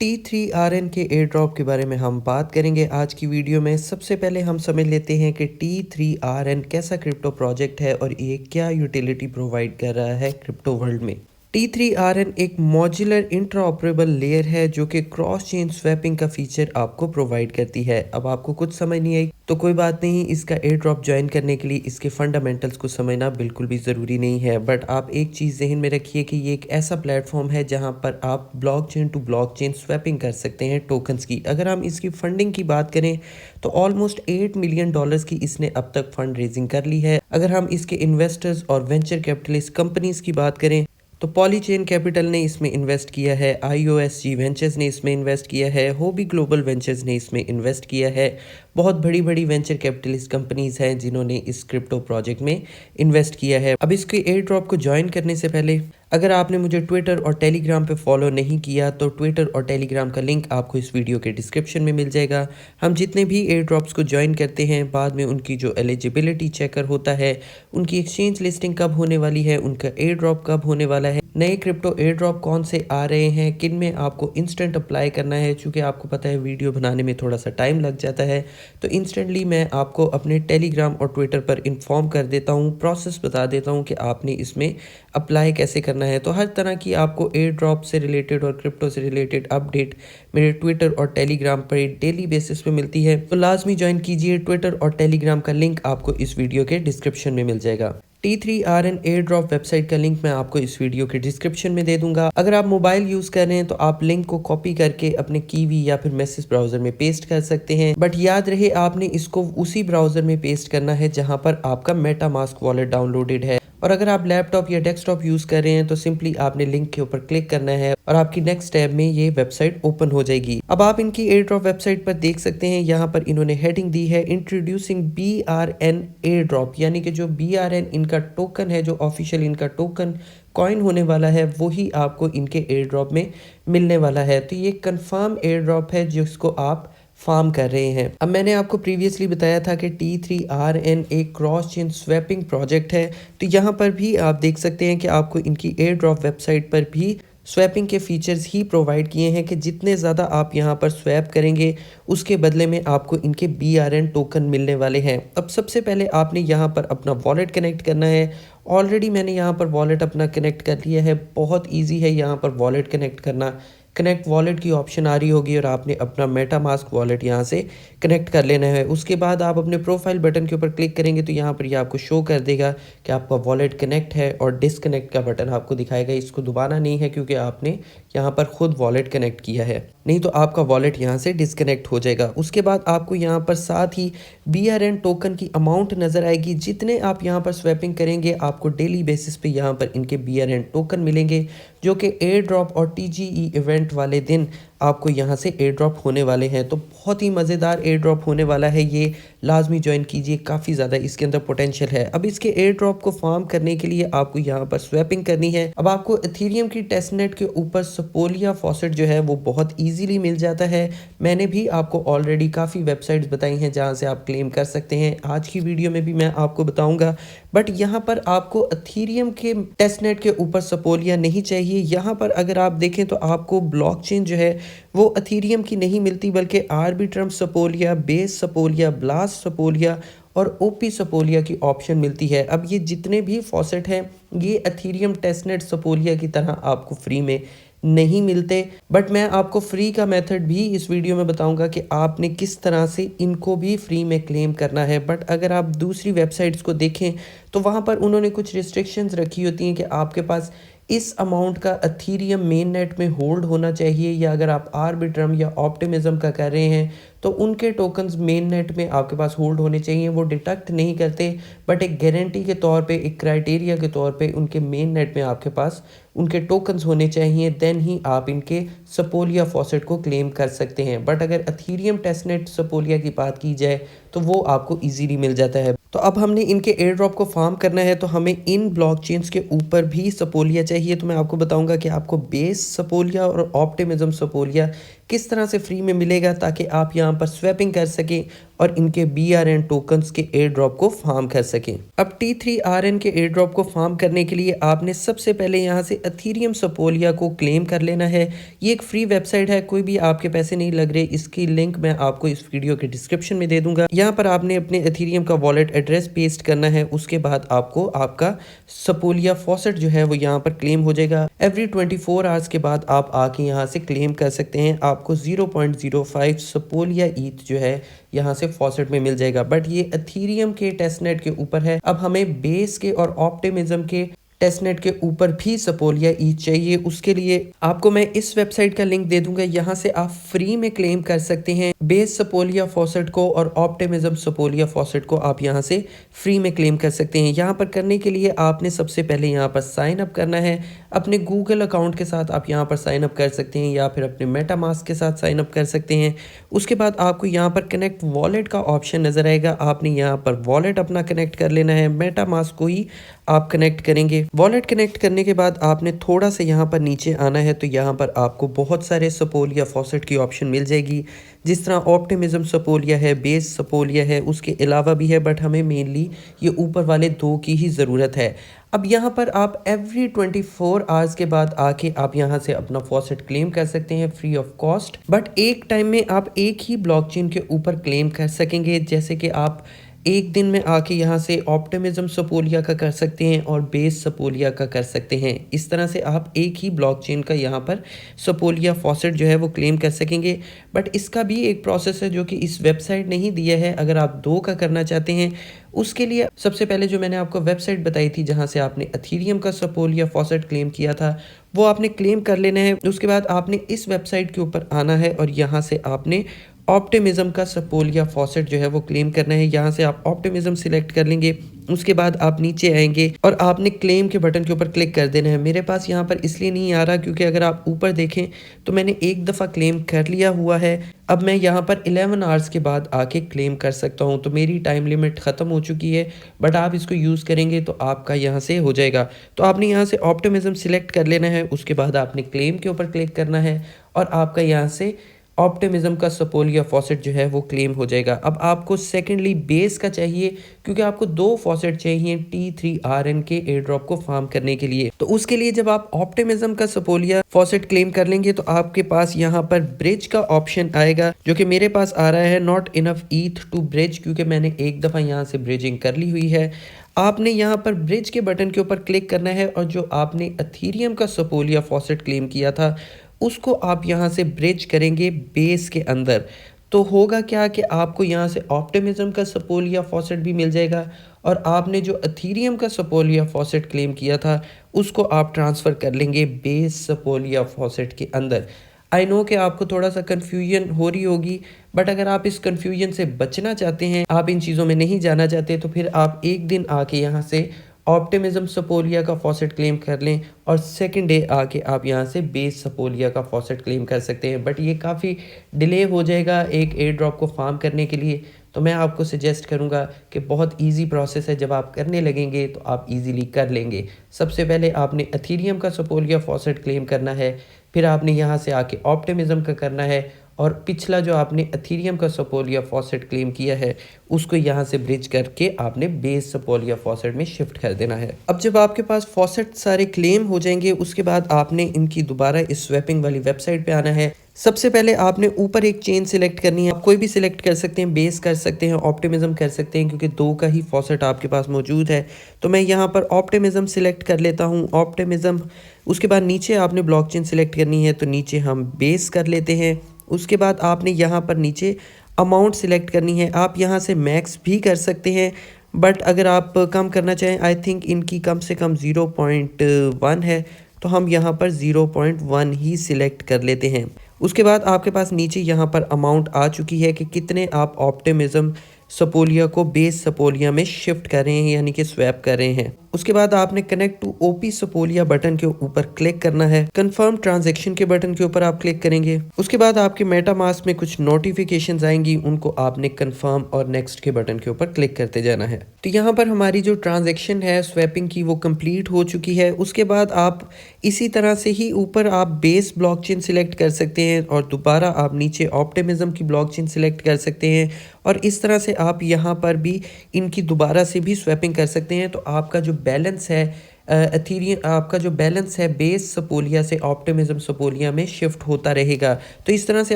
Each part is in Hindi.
T3RN के एयर ड्रॉप के बारे में हम बात करेंगे आज की वीडियो में। सबसे पहले हम समझ लेते हैं कि T3RN कैसा क्रिप्टो प्रोजेक्ट है और ये क्या यूटिलिटी प्रोवाइड कर रहा है क्रिप्टो वर्ल्ड में। T3RN एक मॉड्यूलर इंटरऑपरेबल लेयर है जो कि क्रॉस चेन स्वैपिंग का फीचर आपको प्रोवाइड करती है। अब आपको कुछ समझ नहीं आई तो कोई बात नहीं, इसका एयर ड्रॉप ज्वाइन करने के लिए इसके फंडामेंटल्स को समझना बिल्कुल भी ज़रूरी नहीं है। बट आप एक चीज़ ज़हन में रखिए कि ये एक ऐसा प्लेटफॉर्म है जहां पर आप ब्लॉकचेन टू ब्लॉकचेन स्वैपिंग कर सकते हैं टोकन्स की। अगर हम इसकी फंडिंग की बात करें तो ऑलमोस्ट $8 मिलियन की इसने अब तक फंड रेजिंग कर ली है। अगर हम इसके इन्वेस्टर्स और वेंचर कैपिटलिस्ट कंपनीज की बात करें तो पॉलीचेन कैपिटल ने इसमें इन्वेस्ट किया है, IOSG वेंचर्स ने इसमें इन्वेस्ट किया है, होबी ग्लोबल वेंचर्स ने इसमें इन्वेस्ट किया है। बहुत बड़ी बड़ी वेंचर कैपिटलिस्ट कंपनीज हैं जिन्होंने इस क्रिप्टो प्रोजेक्ट में इन्वेस्ट किया है। अब इसके एयर ड्रॉप को ज्वाइन करने से पहले अगर आपने मुझे ट्विटर और टेलीग्राम पे फॉलो नहीं किया तो ट्विटर और टेलीग्राम का लिंक आपको इस वीडियो के डिस्क्रिप्शन में मिल जाएगा। हम जितने भी एयर ड्रॉप्स को ज्वाइन करते हैं बाद में उनकी जो एलिजिबिलिटी चेकर होता है, उनकी एक्सचेंज लिस्टिंग कब होने वाली है, उनका एयर ड्रॉप कब होने वाला है, नए क्रिप्टो एयर ड्रॉप कौन से आ रहे हैं, किन में आपको इंस्टेंट अप्लाई करना है। चूँकि आपको पता है वीडियो बनाने में थोड़ा सा टाइम लग जाता है तो इंस्टेंटली मैं आपको अपने टेलीग्राम और ट्विटर पर इन्फॉर्म कर देता हूँ, प्रोसेस बता देता हूँ कि आपने इसमें अप्लाई कैसे करना है। तो हर तरह की आपको एयर ड्रॉप से रिलेटेड और क्रिप्टो से रिलेटेड अपडेट मेरे ट्विटर और टेलीग्राम पर डेली बेसिस पे मिलती है। तो लाजमी ज्वाइन कीजिए, ट्विटर और टेलीग्राम का लिंक आपको इस वीडियो के डिस्क्रिप्शन में मिल जाएगा। T3RN एयर ड्रॉप वेबसाइट का लिंक मैं आपको इस वीडियो के डिस्क्रिप्शन में दे दूंगा। अगर आप मोबाइल यूज कर रहे हैं तो आप लिंक को कॉपी करके अपने कीवी या फिर मैसेज ब्राउजर में पेस्ट कर सकते हैं। बट याद रहे आपने इसको उसी ब्राउजर में पेस्ट करना है जहां पर आपका मेटामास्क वॉलेट डाउनलोडेड है। और अगर आप लैपटॉप या डेस्कटॉप यूज कर रहे हैं तो सिंपली आपने लिंक के ऊपर क्लिक करना है और आपकी नेक्स्ट टैब में ये वेबसाइट ओपन हो जाएगी। अब आप इनकी एयर ड्रॉप वेबसाइट पर देख सकते हैं, यहाँ पर इन्होंने हेडिंग दी है इंट्रोड्यूसिंग BRN एयर ड्रॉप, यानी कि जो BRN इनका टोकन है, जो ऑफिशियल इनका टोकन कॉइन होने वाला है वही आपको इनके एयर ड्रॉप में मिलने वाला है। तो ये कंफर्म एयर ड्रॉप है जिसको आप फार्म कर रहे हैं। अब मैंने आपको प्रीवियसली बताया था कि T3RN एक क्रॉस चेन स्वैपिंग प्रोजेक्ट है, तो यहाँ पर भी आप देख सकते हैं कि आपको इनकी एयर ड्रॉप वेबसाइट पर भी स्वैपिंग के फीचर्स ही प्रोवाइड किए हैं कि जितने ज़्यादा आप यहाँ पर स्वैप करेंगे उसके बदले में आपको इनके BRN टोकन मिलने वाले हैं। अब सबसे पहले आपने यहाँ पर अपना वॉलेट कनेक्ट करना है। ऑलरेडी मैंने यहाँ पर वॉलेट अपना कनेक्ट कर लिया है, बहुत ईजी है यहाँ पर वॉलेट कनेक्ट करना। कनेक्ट वॉलेट की ऑप्शन आ रही होगी और आपने अपना मेटामास्क वॉलेट यहाँ से कनेक्ट कर लेना है। उसके बाद आप अपने प्रोफाइल बटन के ऊपर क्लिक करेंगे तो यहाँ पर ये आपको शो कर देगा कि आपका वॉलेट कनेक्ट है और डिसकनेक्ट का बटन आपको दिखाएगा। इसको दबाना नहीं है क्योंकि आपने यहाँ पर खुद वॉलेट कनेक्ट किया है, नहीं तो आपका वॉलेट यहाँ से डिसकनेक्ट हो जाएगा। उसके बाद आपको यहाँ पर साथ ही BRN टोकन की अमाउंट नज़र आएगी। जितने आप यहाँ पर स्वैपिंग करेंगे आपको डेली बेसिस पे यहाँ पर इनके BRN टोकन मिलेंगे जो कि एयर ड्रॉप और TGE इवेंट वाले दिन आपको यहाँ से एयर ड्रॉप होने वाले हैं। तो बहुत ही मज़ेदार एयर ड्रॉप होने वाला है ये, लाजमी ज्वाइन कीजिए, काफ़ी ज़्यादा इसके अंदर पोटेंशियल है। अब इसके एयर ड्रॉप को फार्म करने के लिए आपको यहाँ पर स्वैपिंग करनी है। अब आपको एथेरियम की टेस्टनेट के ऊपर सपोलिया फॉसेट जो है वो बहुत ईजीली मिल जाता है। मैंने भी आपको ऑलरेडी काफ़ी वेबसाइट्स बताई हैं जहाँ से आप क्लेम कर सकते हैं, आज की वीडियो में भी मैं आपको बताऊँगा। बट यहाँ पर आपको एथेरियम के टेस्टनेट के ऊपर सपोलिया नहीं चाहिए। यहाँ पर अगर आप देखें तो आपको ब्लॉकचेन जो है वो एथेरियम की नहीं मिलती बल्कि Arbitrum Sapolia, base Sapolia, blast Sapolia और OP सपोलिया की ऑप्शन मिलती है। अब ये जितने भी फॉसेट हैं ये एथेरियम टेस्टनेट सपोलिया की तरह आपको फ्री में नहीं मिलते। बट मैं आपको फ्री का मेथड भी इस वीडियो में बताऊंगा कि आपने किस तरह से इनको भी फ्री में क्लेम करना है। बट अगर आप दूसरी वेबसाइट्स को देखें तो वहाँ पर उन्होंने कुछ रिस्ट्रिक्शंस रखी होती हैं कि आपके पास इस अमाउंट का एथेरियम मेन नेट में होल्ड होना चाहिए, या अगर आप आर्बिट्रम या ऑप्टिमिज्म का कर रहे हैं तो उनके टोकन्स मेन नेट में आपके पास होल्ड होने चाहिए। वो डिटेक्ट नहीं करते बट एक गारंटी के तौर पे, एक क्राइटेरिया के तौर पे उनके मेन नेट में आपके पास उनके टोकन्स होने चाहिए, देन ही आप इनके सपोलिया फॉसेट को क्लेम कर सकते हैं। बट अगर एथेरियम टेस्टनेट सपोलिया की बात की जाए तो वो आपको इजीली मिल जाता है। तो अब हमने इनके एयर ड्रॉप को फार्म करना है, तो हमें इन ब्लॉकचेन्स के ऊपर भी सपोलिया चाहिए। तो मैं आपको बताऊंगा कि आपको बेस सपोलिया और ऑप्टिमिज्म सपोलिया किस तरह से फ्री में मिलेगा, ताकि आप यहाँ पर स्वैपिंग कर सकें और इनके BRN टोकन्स के एयर ड्रॉप को फार्म कर सकें। अब T3RN के एयर ड्रॉप को फार्म करने के लिए आपने सबसे पहले यहाँ से एथीरियम सपोलिया को क्लेम कर लेना है। ये एक फ्री वेबसाइट है, कोई भी आपके पैसे नहीं लग रहे। इसकी लिंक मैं आपको इस वीडियो के डिस्क्रिप्शन में दे दूंगा। यहाँ पर आपने अपने एथीरियम का वॉलेट एड्रेस पेस्ट करना है। उसके बाद आपको आपका सपोलिया फॉसेट जो है वो यहाँ पर क्लेम हो जाएगा। एवरी 24 आवर्स के बाद आप आके यहाँ से क्लेम कर सकते हैं। आपको 0.05 सपोलिया ईथ जो है यहाँ से फॉसेट में मिल जाएगा। बट ये एथीरियम के टेस्टनेट के ऊपर है। अब हमें बेस के और ऑप्टिमिज्म के टेस्टनेट के ऊपर भी सपोलिया ईथ चाहिए। उसके लिए आपको मैं इस वेबसाइट का लिंक दे दूंगा, यहाँ से आप फ्री में क्लेम कर सकते हैं बेस सपोलिया फॉसेट को और ऑप्टिमिज्म सपोलिया फॉसेट को आप यहाँ से फ्री में क्लेम कर सकते हैं। यहाँ पर करने के लिए आपने सबसे पहले यहाँ पर साइन अप करना है। अपने गूगल अकाउंट के साथ आप यहाँ पर साइन अप कर सकते हैं या फिर अपने मेटामास्क के साथ साइन अप कर सकते हैं। उसके बाद आपको यहाँ पर कनेक्ट वॉलेट का ऑप्शन नजर आएगा। आपने यहाँ पर वॉलेट अपना कनेक्ट कर लेना है। मेटामास्क को ही आप कनेक्ट करेंगे। वॉलेट कनेक्ट करने के बाद आपने थोड़ा सा यहाँ पर नीचे आना है, तो यहाँ पर आपको बहुत सारे सपोलिया फॉसेट की ऑप्शन मिल जाएगी। जिस तरह ऑप्टिमिज्म सपोलिया है, बेस सपोलिया है, उसके अलावा भी है, बट हमें मेनली ये ऊपर वाले दो की ही ज़रूरत है। अब यहाँ पर आप एवरी 24 आवर्स के बाद आके आप यहाँ से अपना फॉसेट क्लेम कर सकते हैं फ्री ऑफ कॉस्ट। बट एक टाइम में आप एक ही ब्लॉकचेन के ऊपर क्लेम कर सकेंगे। जैसे कि आप एक दिन में आके यहाँ से ऑप्टिमिज्म सपोलिया का कर सकते हैं और बेस सपोलिया का कर सकते हैं। इस तरह से आप एक ही ब्लॉकचेन का यहाँ पर सपोलिया फॉसेट जो है वो क्लेम कर सकेंगे। बट इसका भी एक प्रोसेस है जो कि इस वेबसाइट ने ही दिया है। अगर आप दो का करना चाहते हैं, उसके लिए सबसे पहले जो मैंने आपको वेबसाइट बताई थी जहाँ से आपने एथीरियम का सपोलिया फॉसेट क्लेम किया था, वो आपने क्लेम कर लेना है। उसके बाद आपने इस वेबसाइट के ऊपर आना है और यहाँ से आपने ऑप्टिमिज्म का सपोलिया फॉसेट जो है वो क्लेम करना है। यहाँ से आप ऑप्टिमिज्म सिलेक्ट कर लेंगे। उसके बाद आप नीचे आएंगे और आपने क्लेम के बटन के ऊपर क्लिक कर देना है। मेरे पास यहाँ पर इसलिए नहीं आ रहा क्योंकि अगर आप ऊपर देखें तो मैंने एक दफ़ा क्लेम कर लिया हुआ है। अब मैं यहाँ पर 11 आवर्स के बाद आके क्लेम कर सकता हूँ। तो मेरी टाइम लिमिट ख़त्म हो चुकी है, बट आप इसको यूज़ करेंगे तो आपका यहाँ से हो जाएगा। तो आपने यहाँ से ऑप्टिमिज्म सिलेक्ट कर लेना है। उसके बाद आपने क्लेम के ऊपर क्लिक करना है और आपका यहाँ से ऑप्टिमिज्म का सपोलिया फॉसेट जो है वो क्लेम हो जाएगा। अब आपको सेकेंडली बेस का चाहिए क्योंकि आपको दो फॉसेट चाहिए T3RN के एयर ड्रॉप को फार्म करने के लिए। तो उसके लिए जब आप ऑप्टिमिज्म का सपोलिया फॉसेट क्लेम कर लेंगे तो आपके पास यहाँ पर ब्रिज का ऑप्शन आएगा, जो कि मेरे पास आ रहा है नॉट इनफ ईथ टू ब्रिज, क्योंकि मैंने एक दफ़ा यहाँ से ब्रिजिंग कर ली हुई है। आपने यहाँ पर ब्रिज के बटन के ऊपर क्लिक करना है और जो आपने एथीरियम का सपोलिया फॉसेट क्लेम किया था उसको आप यहाँ से ब्रिज करेंगे बेस के अंदर। तो होगा क्या कि आपको यहाँ से ऑप्टिमिज्म का सपोलिया फॉसेट भी मिल जाएगा और आपने जो एथीरियम का सपोलिया फॉसेट क्लेम किया था उसको आप ट्रांसफ़र कर लेंगे बेस सपोलिया फॉसेट के अंदर। आई नो कि आपको थोड़ा सा कन्फ्यूजन हो रही होगी, बट अगर आप इस कन्फ्यूजन से बचना चाहते हैं, आप इन चीज़ों में नहीं जाना चाहते, तो फिर आप एक दिन आके यहाँ से ऑप्टिमिज्म सपोलिया का फॉसेट क्लेम कर लें और सेकंड डे आके आप यहाँ से बेस सपोलिया का फॉसेट क्लेम कर सकते हैं। बट ये काफ़ी डिले हो जाएगा एक एयर ड्रॉप को फार्म करने के लिए। तो मैं आपको सजेस्ट करूँगा कि बहुत इजी प्रोसेस है। जब आप करने लगेंगे तो आप इजीली कर लेंगे। सबसे पहले आपने एथीरियम का सपोलिया फॉसेट क्लेम करना है, फिर आपने यहाँ से आके ऑप्टिमिज्म का करना है और पिछला जो आपने एथीरियम का सपोलिया फॉसेट क्लेम किया है उसको यहाँ से ब्रिज करके आपने बेस सपोलिया फॉसेट में शिफ्ट कर देना है। अब जब आपके पास फॉसेट सारे क्लेम हो जाएंगे उसके बाद आपने इनकी दोबारा इस स्वैपिंग वाली वेबसाइट पे आना है। सबसे पहले आपने ऊपर एक चेन सिलेक्ट करनी है। आप कोई भी सिलेक्ट कर सकते हैं, बेस कर सकते हैं, ऑप्टिमिज्म कर सकते हैं, क्योंकि दो का ही फॉसेट आपके पास मौजूद है। तो मैं यहाँ पर ऑप्टिमिज्म सिलेक्ट कर लेता हूँ, ऑप्टिमिज्म। उसके बाद नीचे आपने ब्लॉकचेन सिलेक्ट करनी है, तो नीचे हम बेस कर लेते हैं। उसके बाद आपने यहाँ पर नीचे अमाउंट सिलेक्ट करनी है। आप यहाँ से मैक्स भी कर सकते हैं, बट अगर आप कम करना चाहें, आई थिंक इनकी कम से कम 0.1 है, तो हम यहाँ पर 0.1 ही सिलेक्ट कर लेते हैं। उसके बाद आपके पास नीचे यहाँ पर अमाउंट आ चुकी है कि कितने आप ऑप्टिमिज्म सपोलिया को बेस सपोलिया में शिफ्ट कर रहे हैं, यानी कि स्वैप कर रहे हैं। उसके बाद आपने कनेक्ट टू ओपी सपोलिया बटन के ऊपर क्लिक करना है। कंफर्म ट्रांजैक्शन के बटन के ऊपर आप क्लिक करेंगे। उसके बाद आपके मेटामास्क में कुछ नोटिफिकेशंस आएंगी, उनको आपने कंफर्म और नेक्स्ट के बटन के ऊपर क्लिक करते जाना है। तो यहाँ पर हमारी जो ट्रांजैक्शन है स्वैपिंग की वो कंप्लीट हो चुकी है। उसके बाद आप इसी तरह से ही ऊपर आप बेस ब्लॉकचेन सिलेक्ट कर सकते हैं और दोबारा आप नीचे ऑप्टिमिज्म की ब्लॉकचेन सिलेक्ट कर सकते हैं और इस तरह से आप यहाँ पर भी इनकी दोबारा से भी स्वैपिंग कर सकते हैं। तो आपका जो बैलेंस है एथेरियम, आपका जो बैलेंस है बेस सपोलिया से ऑप्टिमिज्म सपोलिया में शिफ्ट होता रहेगा। तो इस तरह से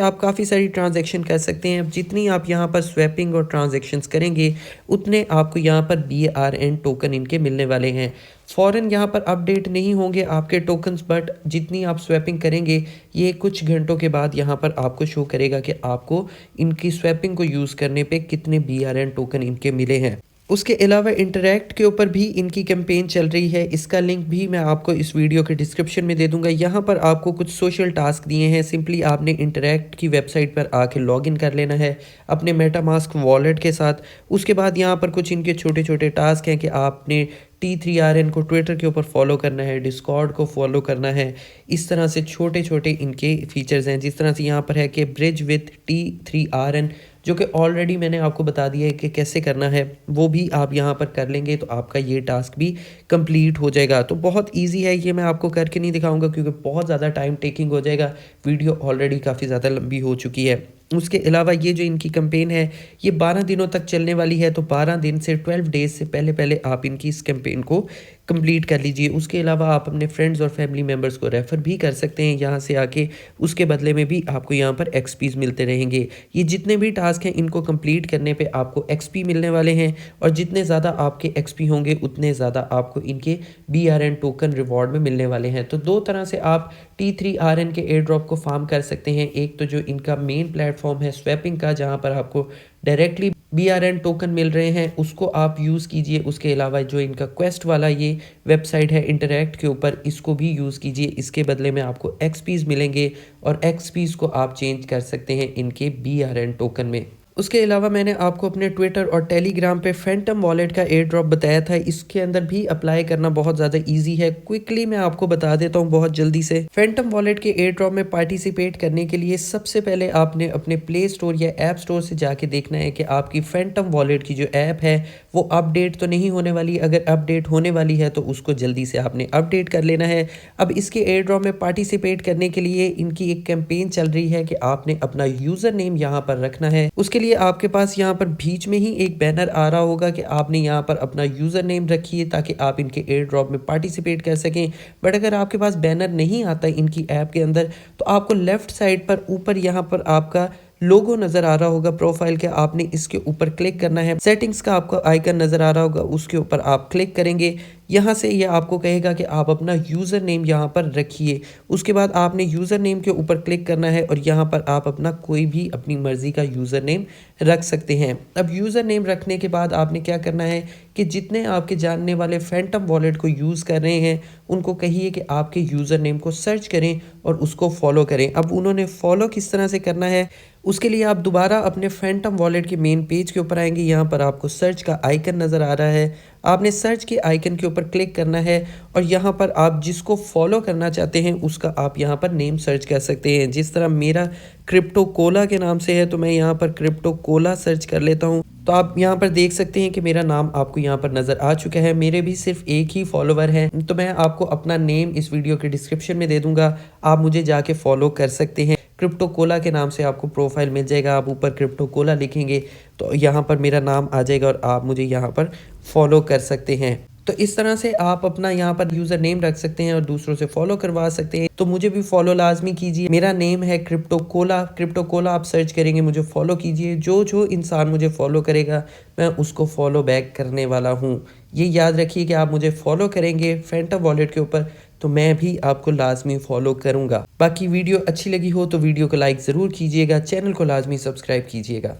आप काफ़ी सारी ट्रांजैक्शन कर सकते हैं। अब जितनी आप यहाँ पर स्वैपिंग और ट्रांजैक्शंस करेंगे उतने आपको यहाँ पर BRN टोकन इनके मिलने वाले हैं। फ़ौरन यहाँ पर अपडेट नहीं होंगे आपके टोकन्स, बट जितनी आप स्वैपिंग करेंगे ये कुछ घंटों के बाद यहाँ पर आपको शो करेगा कि आपको इनकी स्वैपिंग को यूज़ करने पे कितने BRN टोकन इनके मिले हैं। उसके अलावा इंटरैक्ट के ऊपर भी इनकी कैंपेन चल रही है, इसका लिंक भी मैं आपको इस वीडियो के डिस्क्रिप्शन में दे दूंगा। यहाँ पर आपको कुछ सोशल टास्क दिए हैं, सिंपली आपने इंटरैक्ट की वेबसाइट पर आके लॉगिन कर लेना है अपने मेटामास्क वॉलेट के साथ। उसके बाद यहाँ पर कुछ इनके छोटे छोटे टास्क हैं कि आपने T3RN को ट्विटर के ऊपर फॉलो करना है, डिस्कॉर्ड को फॉलो करना है। इस तरह से छोटे छोटे इनके फीचर्स हैं, जिस तरह से यहाँ पर है कि ब्रिज विथ T3RN, जो कि ऑलरेडी मैंने आपको बता दिया है कि कैसे करना है, वो भी आप यहाँ पर कर लेंगे तो आपका ये टास्क भी कंप्लीट हो जाएगा। तो बहुत इजी है, ये मैं आपको करके नहीं दिखाऊंगा क्योंकि बहुत ज़्यादा टाइम टेकिंग हो जाएगा, वीडियो ऑलरेडी काफ़ी ज़्यादा लंबी हो चुकी है। उसके अलावा ये जो इनकी कैंपेन है ये 12 दिनों तक चलने वाली है, तो 12 दिन से 12 डेज से पहले पहले आप इनकी इस कैंपेन को कंप्लीट कर लीजिए। उसके अलावा आप अपने फ्रेंड्स और फैमिली मेम्बर्स को रेफ़र भी कर सकते हैं यहाँ से आके, उसके बदले में भी आपको यहाँ पर एक्सपीज मिलते रहेंगे। ये जितने भी टास्क हैं इनको कंप्लीट करने पे आपको एक्सपी मिलने वाले हैं और जितने ज़्यादा आपके एक्सपी होंगे उतने ज़्यादा आपको इनके BRN टोकन रिवॉर्ड में मिलने वाले हैं। तो दो तरह से आप T3RN के एयर ड्रॉप को फार्म कर सकते हैं। एक तो जो इनका मेन प्लेटफॉर्म है स्वैपिंग का, जहाँ पर आपको डायरेक्टली BRN टोकन मिल रहे हैं, उसको आप यूज़ कीजिए। उसके अलावा जो इनका क्वेस्ट वाला ये वेबसाइट है इंटरैक्ट के ऊपर, इसको भी यूज़ कीजिए। इसके बदले में आपको एक्सपीज मिलेंगे और एक्सपीज को आप चेंज कर सकते हैं इनके BRN टोकन में। उसके अलावा मैंने आपको अपने ट्विटर और टेलीग्राम पे फैंटम वॉलेट का एयर ड्रॉप बताया था, इसके अंदर भी अप्लाई करना बहुत ज़्यादा इजी है। क्विकली मैं आपको बता देता हूँ बहुत जल्दी से। फैंटम वॉलेट के एयर ड्रॉप में पार्टिसिपेट करने के लिए सबसे पहले आपने अपने प्ले स्टोर या ऐप स्टोर से जाके देखना है कि आपकी फैंटम वॉलेट की जो ऐप है वो अपडेट तो नहीं होने वाली। अगर अपडेट होने वाली है तो उसको जल्दी से आपने अपडेट कर लेना है। अब इसके एयर ड्रॉप में पार्टिसिपेट करने के लिए इनकी एक कैंपेन चल रही है कि आपने अपना यूज़र नेम यहाँ पर रखना है। उसके लिए आपके पास यहाँ पर बीच में ही एक बैनर आ रहा होगा कि आपने यहाँ पर अपना यूज़र नेम रखिए ताकि आप इनके एयर ड्रॉप में पार्टिसिपेट कर सकें। बट अगर आपके पास बैनर नहीं आता इनकी ऐप के अंदर तो आपको लेफ्ट साइड पर ऊपर यहाँ पर आपका लोगो नज़र आ रहा होगा प्रोफाइल के, आपने इसके ऊपर क्लिक करना है। सेटिंग्स का आपको आइकन नज़र आ रहा होगा, उसके ऊपर आप क्लिक करेंगे। यहाँ से ये आपको कहेगा कि आप अपना यूज़र नेम यहाँ पर रखिए। उसके बाद आपने यूज़र नेम के ऊपर क्लिक करना है और यहाँ पर आप अपना कोई भी अपनी मर्ज़ी का यूज़र नेम रख सकते हैं। अब यूज़र नेम रखने के बाद आपने क्या करना है कि जितने आपके जानने वाले फैंटम वॉलेट को यूज़ कर रहे हैं उनको कहिए कि आपके यूज़र नेम को सर्च करें और उसको फॉलो करें। अब उन्होंने फॉलो किस तरह से करना है, उसके लिए आप दोबारा अपने फैंटम वॉलेट के मेन पेज के ऊपर आएंगे। यहाँ पर आपको सर्च का आइकन नज़र आ रहा है, आपने सर्च के आइकन के ऊपर क्लिक करना है और यहाँ पर आप जिसको फॉलो करना चाहते हैं उसका आप यहाँ पर नेम सर्च कर सकते हैं। जिस तरह मेरा क्रिप्टो कोला के नाम से है तो मैं यहाँ पर क्रिप्टो कोला सर्च कर लेता हूँ। तो आप यहाँ पर देख सकते हैं कि मेरा नाम आपको यहाँ पर नज़र आ चुका है। मेरे भी सिर्फ एक ही फॉलोवर है, तो मैं आपको अपना नेम इस वीडियो के डिस्क्रिप्शन में दे दूंगा, आप मुझे जाके फॉलो कर सकते हैं। क्रिप्टो कोला के नाम से आपको प्रोफाइल मिल जाएगा, आप ऊपर क्रिप्टो कोला लिखेंगे तो यहाँ पर मेरा नाम आ जाएगा और आप मुझे यहाँ पर फॉलो कर सकते हैं। तो इस तरह से आप अपना यहाँ पर यूज़र नेम रख सकते हैं और दूसरों से फॉलो करवा सकते हैं। तो मुझे भी फॉलो लाजमी कीजिए, मेरा नेम है क्रिप्टो कोला आप सर्च करेंगे, मुझे फॉलो कीजिए। जो इंसान मुझे फॉलो करेगा मैं उसको फॉलो बैक करने वाला हूँ। ये याद रखिए कि आप मुझे फॉलो करेंगे फैंटम वॉलेट के ऊपर तो मैं भी आपको लाजमी फॉलो करूँगा। बाकी वीडियो अच्छी लगी हो तो वीडियो को लाइक ज़रूर कीजिएगा, चैनल को लाजमी सब्सक्राइब कीजिएगा।